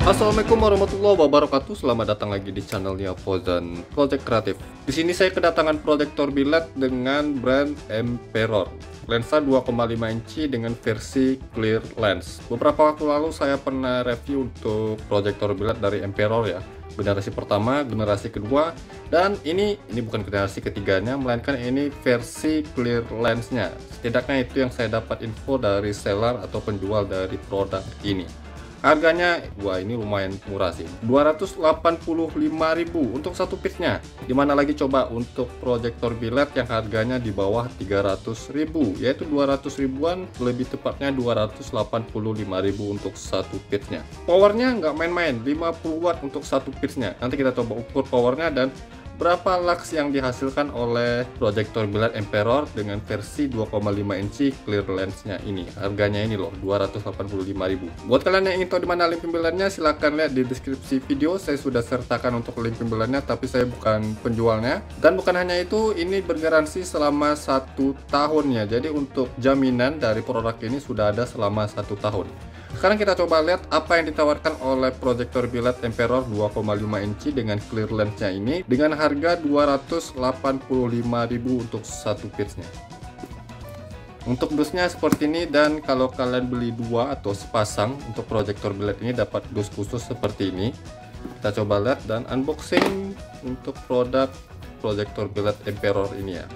Assalamualaikum warahmatullahi wabarakatuh. Selamat datang lagi di channelnya Fauzan Project Kreatif. Di sini saya kedatangan proyektor biled dengan brand Emperor. Lensa 2,5 inci dengan versi clear lens. Beberapa waktu lalu saya pernah review untuk proyektor biled dari Emperor ya. Generasi pertama, generasi kedua, dan ini bukan generasi ketiganya, melainkan ini versi clear lensnya. Setidaknya itu yang saya dapat info dari seller atau penjual dari produk ini. Harganya, wah ini lumayan murah sih, 285.000 untuk satu piece-nya. Dimana lagi coba untuk proyektor biled yang harganya di bawah 300.000, yaitu 200 ribuan, lebih tepatnya 285.000 untuk satu piece-nya. Powernya nggak main-main, 50 watt untuk satu piece-nya. Nanti kita coba ukur powernya dan berapa lux yang dihasilkan oleh proyektor biled Emperor dengan versi 2,5 inci clear lensnya ini. Harganya ini loh, 285.000. Buat kalian yang ingin tahu di mana link pembeliannya, silahkan lihat di deskripsi video. Saya sudah sertakan untuk link pembeliannya, tapi saya bukan penjualnya. Dan bukan hanya itu, ini bergaransi selama 1 tahun ya. Jadi untuk jaminan dari produk ini sudah ada selama 1 tahun. Sekarang kita coba lihat apa yang ditawarkan oleh proyektor biled Emperor 2,5 inci dengan clear lensnya ini dengan harga 285.000 untuk satu piece-nya. Untuk dusnya seperti ini, dan kalau kalian beli 2 atau sepasang untuk proyektor biled ini dapat dus khusus seperti ini. Kita coba lihat dan unboxing untuk produk proyektor biled Emperor ini ya.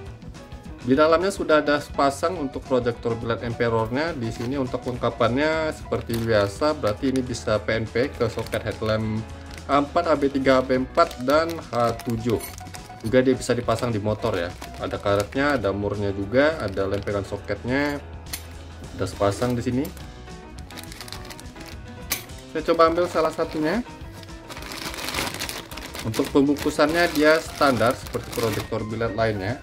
Di dalamnya sudah ada sepasang untuk proyektor biled Emperornya. Di sini untuk lengkapannya seperti biasa, berarti ini bisa PNP ke soket headlamp A4, AB3, AB4 dan H7. Juga dia bisa dipasang di motor ya. Ada karetnya, ada murnya juga, ada lempengan soketnya. Ada sepasang di sini. Saya coba ambil salah satunya. Untuk pembungkusannya dia standar seperti proyektor biled lainnya.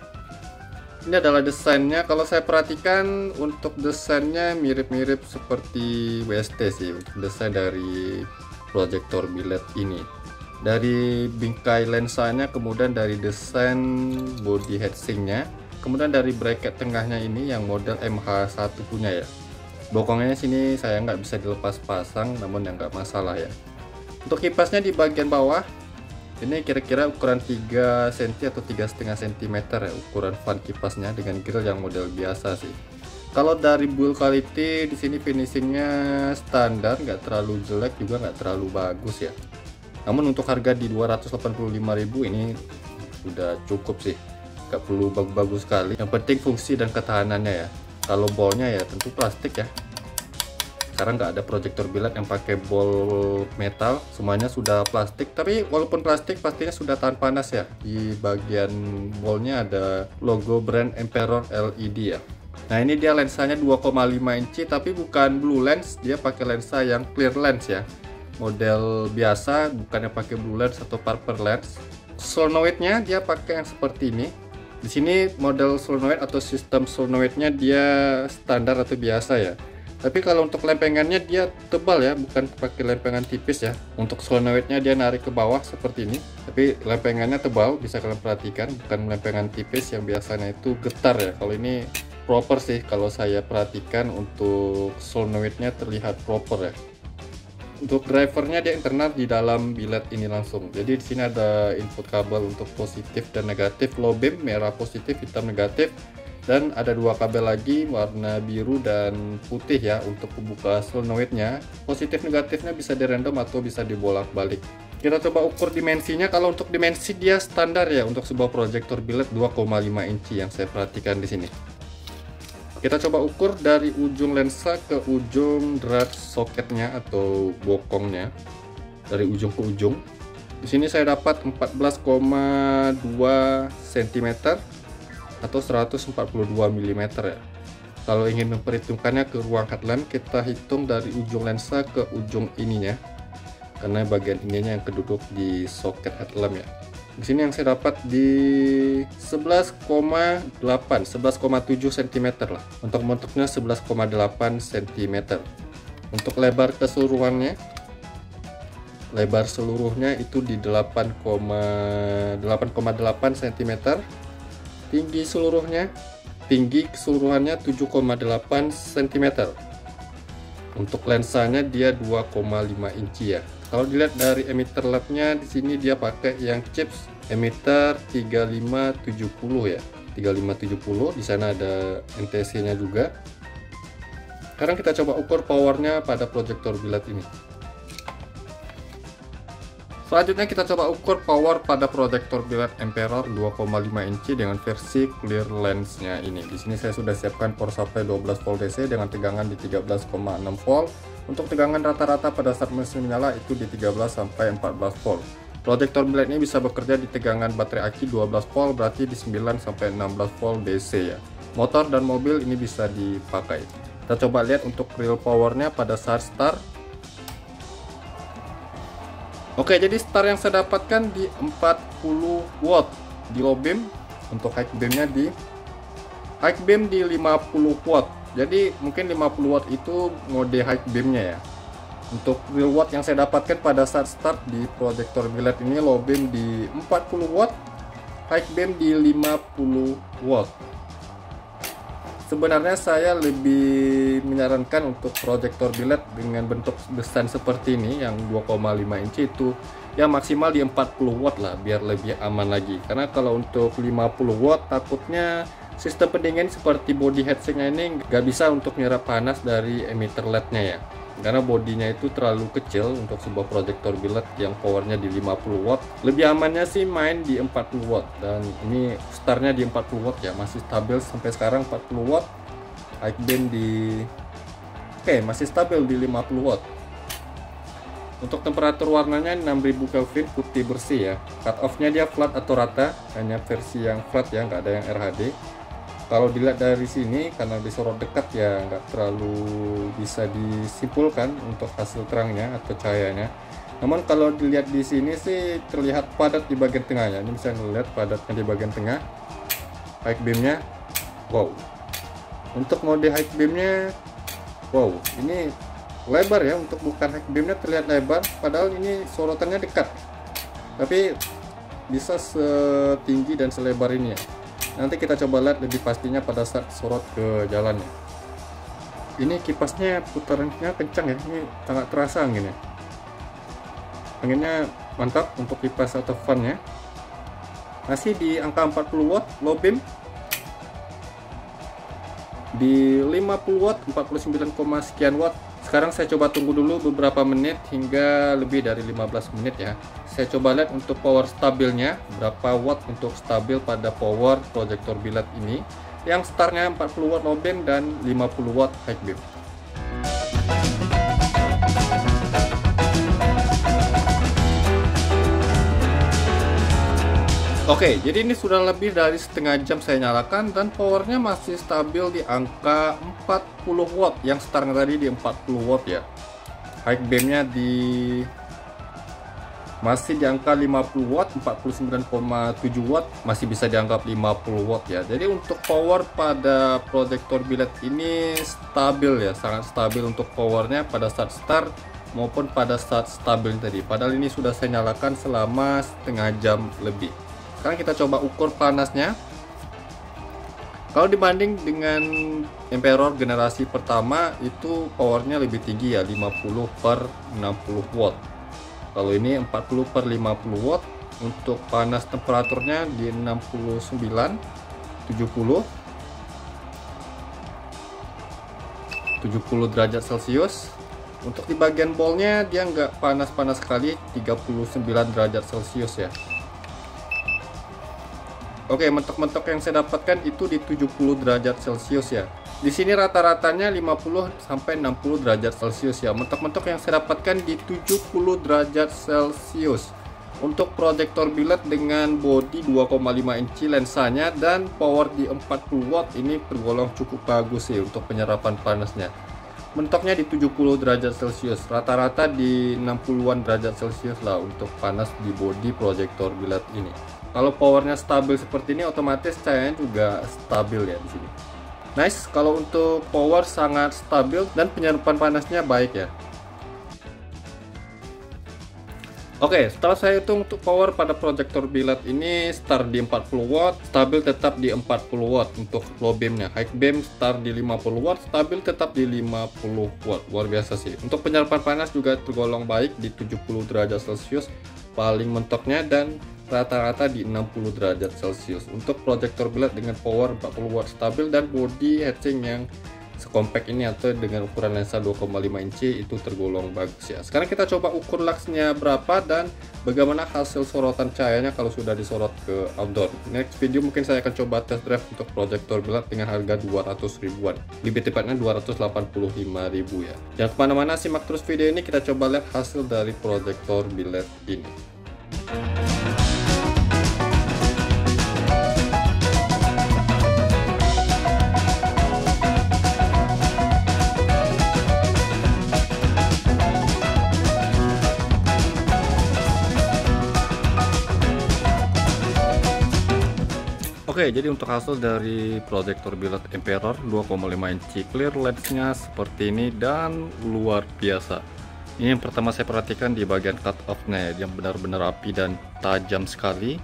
Ini adalah desainnya. Kalau saya perhatikan untuk desainnya mirip-mirip seperti WST sih untuk desain dari proyektor biled ini. Dari bingkai lensanya, kemudian dari desain body heatsinknya, kemudian dari bracket tengahnya ini yang model MH1 punya ya. Bokongnya sini saya nggak bisa dilepas pasang, namun yang nggak masalah ya. Untuk kipasnya di bagian bawah, ini kira-kira ukuran 3 cm atau 3,5 cm ya ukuran fan kipasnya dengan grill yang model biasa sih. Kalau dari build quality di sini finishingnya standar, nggak terlalu jelek juga nggak terlalu bagus ya. Namun untuk harga di 285.000 ini udah cukup sih, nggak perlu bagus-bagus sekali. Yang penting fungsi dan ketahanannya ya. Kalau bolnya ya tentu plastik ya. Sekarang nggak ada proyektor biled yang pakai bol metal, semuanya sudah plastik. Tapi walaupun plastik pastinya sudah tahan panas ya. Di bagian bolnya ada logo brand Emperor LED ya. Nah ini dia lensanya 2,5 inci tapi bukan blue lens, dia pakai lensa yang clear lens ya. Model biasa, bukannya pakai blue lens atau purple lens. Solenoidnya dia pakai yang seperti ini. Di sini model solenoid atau sistem solenoidnya dia standar atau biasa ya. Tapi kalau untuk lempengannya dia tebal ya, bukan pakai lempengan tipis ya. Untuk solenoidnya dia narik ke bawah seperti ini, tapi lempengannya tebal, bisa kalian perhatikan, bukan lempengan tipis yang biasanya itu getar ya. Kalau ini proper sih, kalau saya perhatikan untuk solenoidnya terlihat proper ya. Untuk drivernya dia internal di dalam biled ini langsung. Jadi di sini ada input kabel untuk positif dan negatif, low beam, merah positif, hitam negatif. Dan ada 2 kabel lagi warna biru dan putih ya untuk pembuka solenoidnya. Positif negatifnya bisa di random atau bisa dibolak-balik. Kita coba ukur dimensinya. Kalau untuk dimensi dia standar ya untuk sebuah proyektor biled 2,5 inci yang saya perhatikan di sini. Kita coba ukur dari ujung lensa ke ujung drat soketnya atau bokongnya. Dari ujung ke ujung. Di sini saya dapat 14,2 cm. Atau 142 mm ya. Kalau ingin memperhitungkannya ke ruang headlamp, kita hitung dari ujung lensa ke ujung ininya, karena bagian ininya yang keduduk di soket headlamp ya. Di sini yang saya dapat di 11,7 cm lah. Untuk bentuknya 11,8 cm. Untuk lebar keseluruhannya, lebar seluruhnya itu di 8,8 cm. Tinggi keseluruhannya 7,8 cm. Untuk lensanya dia 2,5 inci ya. Kalau dilihat dari emitter LED-nya di sini dia pakai yang chips emitter 3570 ya. 3570, di sana ada NTC-nya juga. Sekarang kita coba ukur powernya pada proyektor biled ini. Selanjutnya kita coba ukur power pada proyektor biled Emperor 2,5 inci dengan versi clear lens-nya ini. Di sini saya sudah siapkan power supply 12 volt DC dengan tegangan di 13,6 volt. Untuk tegangan rata-rata pada saat mesin menyala itu di 13 sampai 14 volt. Proyektor biled ini bisa bekerja di tegangan baterai aki 12 volt, berarti di 9 sampai 16 volt DC ya. Motor dan mobil ini bisa dipakai. Kita coba lihat untuk real powernya pada saat start. Oke, jadi start yang saya dapatkan di 40 watt di low beam. Untuk high beamnya di 50 watt. Jadi mungkin 50 watt itu mode high beamnya ya. Untuk real watt yang saya dapatkan pada saat start di proyektor biled ini, low beam di 40 watt, high beam di 50 watt. Sebenarnya saya lebih menyarankan untuk proyektor biled dengan bentuk desain seperti ini yang 2,5 inci itu ya maksimal di 40 watt lah, biar lebih aman lagi. Karena kalau untuk 50 watt takutnya sistem pendingin seperti body headsetnya ini nggak bisa untuk menyerap panas dari emitter LED-nya ya. Karena bodinya itu terlalu kecil untuk sebuah proyektor biled yang powernya di 50 watt. Lebih amannya sih main di 40 watt, dan ini startnya di 40 watt ya, masih stabil sampai sekarang 40 watt. High beam di masih stabil di 50 watt. Untuk temperatur warnanya 6000 Kelvin, putih bersih ya. Cut off-nya dia flat atau rata, hanya versi yang flat ya, nggak ada yang RHD. Kalau dilihat dari sini, karena disorot dekat ya nggak terlalu bisa disimpulkan untuk hasil terangnya atau cahayanya. Namun kalau dilihat di sini sih terlihat padat di bagian tengahnya. Ini bisa melihat padatnya di bagian tengah. High beamnya, wow. Untuk mode high beamnya, wow, ini lebar ya. Untuk bukan high beamnya terlihat lebar, padahal ini sorotannya dekat. Tapi bisa setinggi dan selebar ini ya. Nanti kita coba lihat lebih pastinya pada saat sorot ke jalannya. Ini kipasnya putarannya kencang ya, ini sangat terasa anginnya. Anginnya mantap untuk kipas atau fan-nya. Masih di angka 40 watt, low beam. Di 50 watt, 49, sekian watt. Sekarang saya coba tunggu dulu beberapa menit hingga lebih dari 15 menit ya. Saya coba lihat untuk power stabilnya, berapa watt untuk stabil pada power proyektor biled ini. Yang startnya 40 watt low beam dan 50 watt high beam. Oke, jadi ini sudah lebih dari setengah jam saya nyalakan dan powernya masih stabil di angka 40 watt. Yang startnya tadi di 40 watt ya. High beamnya masih di angka 50 watt, 49,7 watt, masih bisa dianggap 50 watt ya. Jadi untuk power pada proyektor biled ini stabil ya, sangat stabil untuk powernya pada saat start maupun pada saat stabil tadi. Padahal ini sudah saya nyalakan selama setengah jam lebih. Sekarang kita coba ukur panasnya. Kalau dibanding dengan Emperor generasi pertama itu powernya lebih tinggi ya, 50/60 watt. Kalau ini 40/50 watt. Untuk panas temperaturnya di 69, 70 derajat Celcius. Untuk di bagian bolnya dia nggak panas-panas sekali, 39 derajat Celcius ya. Oke, mentok-mentok yang saya dapatkan itu di 70 derajat Celcius ya. Di sini rata-ratanya 50 sampai 60 derajat Celcius ya. Mentok-mentok yang saya dapatkan di 70 derajat Celcius. Untuk proyektor biled dengan bodi 2,5 inci lensanya dan power di 40 watt ini tergolong cukup bagus sih untuk penyerapan panasnya. Mentoknya di 70 derajat Celcius, rata-rata di 60-an derajat Celcius lah untuk panas di bodi proyektor biled ini. Kalau powernya stabil seperti ini, otomatis cahayanya juga stabil ya di sini. Nice, kalau untuk power sangat stabil dan penyerapan panasnya baik ya. Oke, setelah saya hitung untuk power pada proyektor biled ini start di 40 watt, stabil tetap di 40 watt untuk low beamnya. High beam start di 50 watt, stabil tetap di 50 watt. Luar biasa sih. Untuk penyerapan panas juga tergolong baik di 70 derajat Celcius paling mentoknya, dan rata-rata di 60 derajat Celcius. Untuk proyektor biled dengan power 40 watt stabil dan body heatsink yang sekompak ini atau dengan ukuran lensa 2,5 inci itu tergolong bagus ya. Sekarang kita coba ukur luxnya berapa dan bagaimana hasil sorotan cahayanya kalau sudah disorot ke outdoor. Next video mungkin saya akan coba test drive untuk proyektor biled dengan harga 200 ribuan, lebih tepatnya 285.000 ya. Jangan kemana-mana, simak terus video ini, kita coba lihat hasil dari proyektor biled ini. Oke, jadi untuk hasil dari proyektor biled Emperor 2,5 inci clear lensnya seperti ini dan luar biasa. Ini yang pertama saya perhatikan di bagian cut off-nya ya, yang benar-benar rapi dan tajam sekali.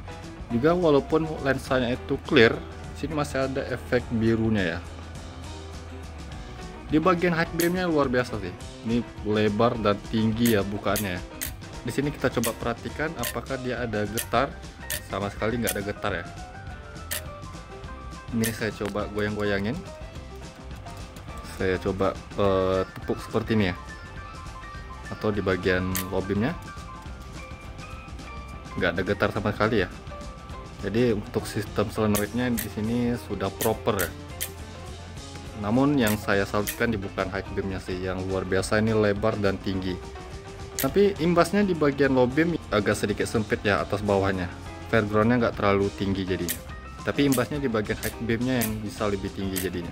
Juga walaupun lensanya itu clear, sini masih ada efek birunya ya. Di bagian high beam-nya luar biasa sih. Ini lebar dan tinggi ya bukannya ya. Di sini kita coba perhatikan apakah dia ada getar. Sama sekali nggak ada getar ya. Ini saya coba goyang-goyangin, saya coba tepuk seperti ini ya, atau di bagian low beamnya nggak ada getar sama sekali ya. Jadi untuk sistem solenoidnya di sini sudah proper ya. Namun yang saya salutkan di bukan high beamnya sih, yang luar biasa ini lebar dan tinggi. Tapi imbasnya di bagian low beam agak sedikit sempit ya atas bawahnya, fairgroundnya nggak terlalu tinggi jadinya. Tapi imbasnya di bagian high beamnya yang bisa lebih tinggi jadinya.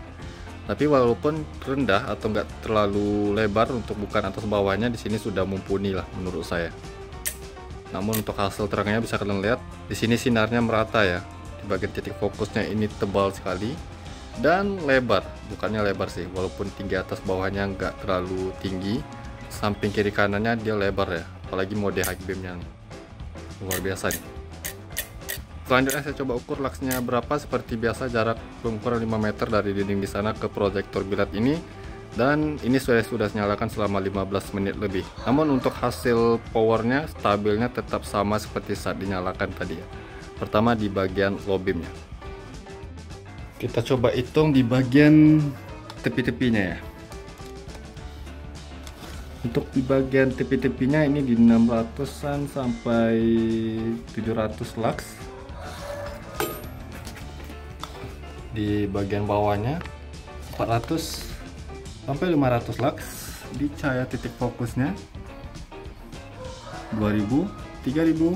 Tapi walaupun rendah atau nggak terlalu lebar untuk bukan atas bawahnya, di sini sudah mumpuni lah menurut saya. Namun untuk hasil terangnya bisa kalian lihat di sini sinarnya merata ya. Di bagian titik fokusnya ini tebal sekali dan lebar, bukannya lebar sih, walaupun tinggi atas bawahnya nggak terlalu tinggi. Samping kiri kanannya dia lebar ya, apalagi mode high beamnya luar biasa nih. Selanjutnya saya coba ukur luxnya berapa. Seperti biasa jarak pengukuran 5 meter dari dinding di sana ke proyektor biled ini, dan ini sudah nyalakan selama 15 menit lebih. Namun untuk hasil powernya stabilnya tetap sama seperti saat dinyalakan tadi ya. Pertama di bagian low beamnya, kita coba hitung di bagian tepi-tepinya ya. Untuk di bagian tepi-tepinya ini di 600an sampai 700 lux. Di bagian bawahnya 400 sampai 500 lux. Di cahaya titik fokusnya 2000, 3000,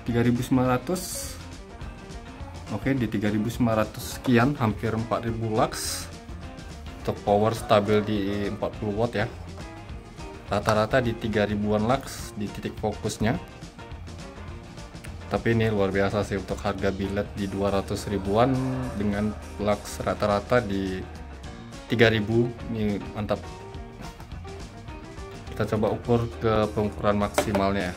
3900. Oke, di 3900 sekian, hampir 4000 lux. Untuk power stabil di 40 watt ya. Rata-rata di 3000-an lux di titik fokusnya. Tapi ini luar biasa sih untuk harga biled di 200 ribuan dengan lux rata-rata di 3000, ini mantap. Kita coba ukur ke pengukuran maksimalnya ya.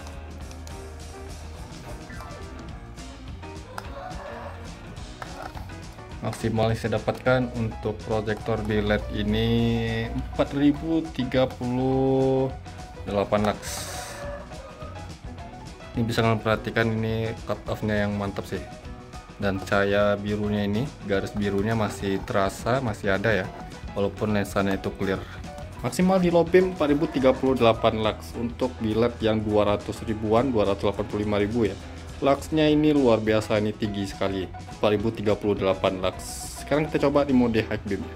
Maksimal yang saya dapatkan untuk proyektor biled ini 4038 lux. Ini bisa kalian perhatikan, ini cut off nya yang mantap sih, dan cahaya birunya ini, garis birunya masih terasa, masih ada ya, walaupun lensanya itu clear. Maksimal di low beam 4038 lux untuk biled yang 200 ribuan, 285.000 ya. Luxnya ini luar biasa, ini tinggi sekali, 4038 lux. Sekarang kita coba di mode high beam.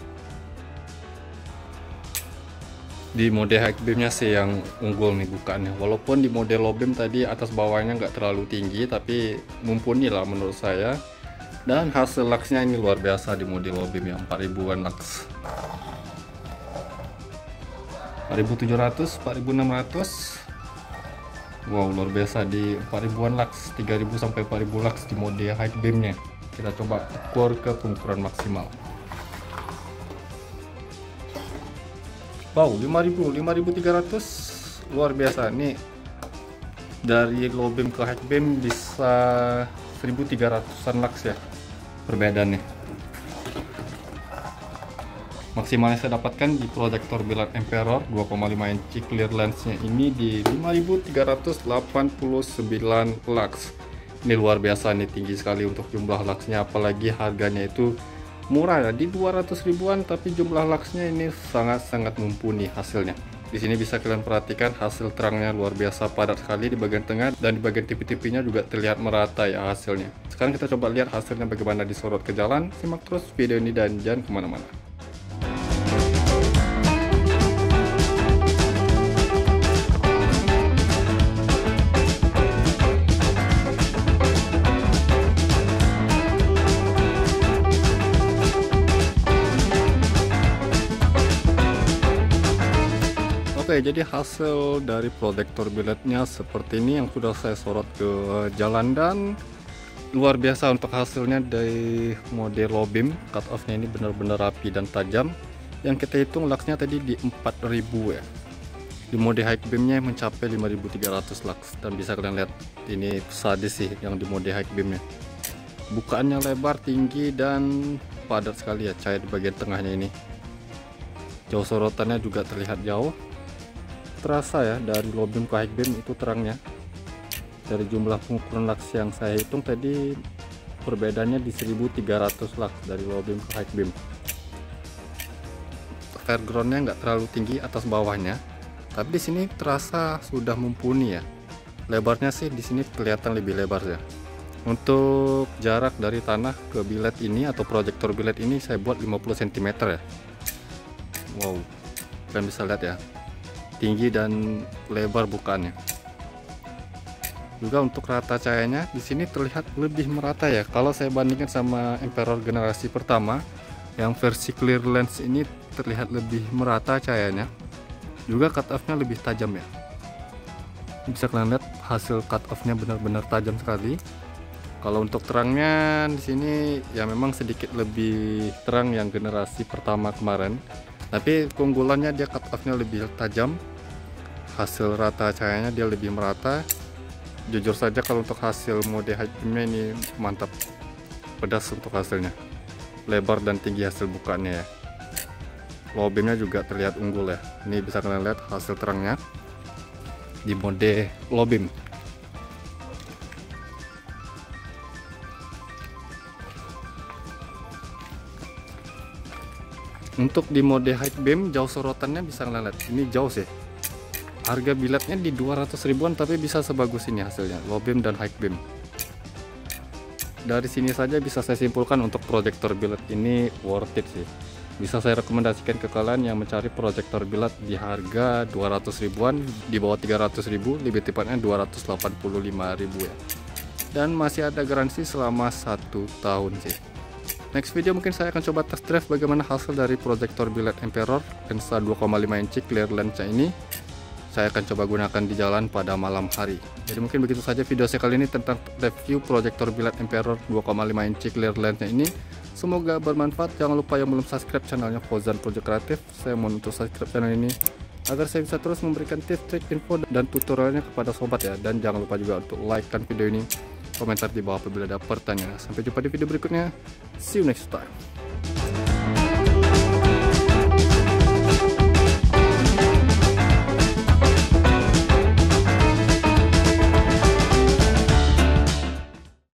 Di mode high beamnya sih yang unggul nih bukannya, walaupun di mode low beam tadi atas bawahnya nggak terlalu tinggi, tapi mumpuni lah menurut saya. Dan hasil luxnya ini luar biasa di mode low beam yang 4000-an lux, 4700, 4600. Wow, luar biasa di 4000-an lux, 3000 sampai 4000 lux di mode high beamnya. Kita coba ukur ke pengukuran maksimal. Wow, 5300, luar biasa. Ini dari low beam ke high beam bisa 1300-an lux ya perbedaannya. Maksimalnya saya dapatkan di proyektor Billiard Emperor 2,5 inci clear lensnya ini di 5389 lux. Ini luar biasa nih, tinggi sekali untuk jumlah luxnya, apalagi harganya itu murah ya, di 200 ribuan, tapi jumlah luxnya ini sangat-sangat mumpuni hasilnya. Di sini bisa kalian perhatikan hasil terangnya luar biasa padat sekali di bagian tengah, dan di bagian tipi-tipinya juga terlihat merata ya hasilnya. Sekarang kita coba lihat hasilnya bagaimana disorot ke jalan. Simak terus video ini dan jangan kemana-mana. Oke, jadi hasil dari proyektor billetnya seperti ini yang sudah saya sorot ke jalan, dan luar biasa untuk hasilnya. Dari mode low beam cut off nya ini benar-benar rapi dan tajam. Yang kita hitung luxnya tadi di 4000 ya. Di mode high beam nya mencapai 5300 lux, dan bisa kalian lihat ini sadis sih yang di mode high beam nya. Bukaannya lebar, tinggi, dan padat sekali ya cahaya di bagian tengahnya ini. Jauh sorotannya juga terlihat jauh. Terasa ya dari low beam ke high beam itu terangnya. Dari jumlah pengukuran lux yang saya hitung tadi perbedaannya di 1300 lux dari low beam ke high beam. Fairgroundnya nggak terlalu tinggi atas bawahnya, tapi di sini terasa sudah mumpuni ya. Lebarnya sih di sini kelihatan lebih lebar ya. Untuk jarak dari tanah ke billet ini atau proyektor billet ini saya buat 50 cm ya. Wow, kalian bisa lihat ya, tinggi dan lebar bukaannya. Juga untuk rata cahayanya di sini terlihat lebih merata ya. Kalau saya bandingkan sama Emperor generasi pertama, yang versi clear lens ini terlihat lebih merata cahayanya. Juga cut off-nya lebih tajam ya. Bisa kalian lihat hasil cut off-nya benar-benar tajam sekali. Kalau untuk terangnya di sini ya memang sedikit lebih terang yang generasi pertama kemarin. Tapi keunggulannya dia cut off-nya lebih tajam. Hasil rata cahayanya dia lebih merata. Jujur saja kalau untuk hasil mode high beam-nya ini mantap, pedas untuk hasilnya, lebar dan tinggi hasil bukaannya ya. Low beam-nya juga terlihat unggul ya. Ini bisa kalian lihat hasil terangnya di mode low beam. Untuk di mode high beam jauh sorotannya bisa kalian lihat ini jauh sih. Harga billetnya di 200 ribuan tapi bisa sebagus ini hasilnya, low beam dan high beam. Dari sini saja bisa saya simpulkan untuk proyektor billet ini worth it sih. Bisa saya rekomendasikan ke kalian yang mencari proyektor billet di harga 200 ribuan, di bawah 300 ribu, lebih tepatnya 285 ribu ya. Dan masih ada garansi selama 1 tahun sih. Next video mungkin saya akan coba test drive bagaimana hasil dari proyektor billet Emperor lensa 2,5 inci clear lensnya ini. Saya akan coba gunakan di jalan pada malam hari. Jadi mungkin begitu saja video saya kali ini tentang review proyektor billet Emperor 2,5 inci clear lensnya ini. Semoga bermanfaat. Jangan lupa yang belum subscribe channelnya Fauzan Project Kreatif, saya mohon untuk subscribe channel ini agar saya bisa terus memberikan tips, trik, info, dan tutorialnya kepada sobat ya. Dan jangan lupa juga untuk like kan video ini, komentar di bawah apabila ada pertanyaan. Sampai jumpa di video berikutnya. See you next time.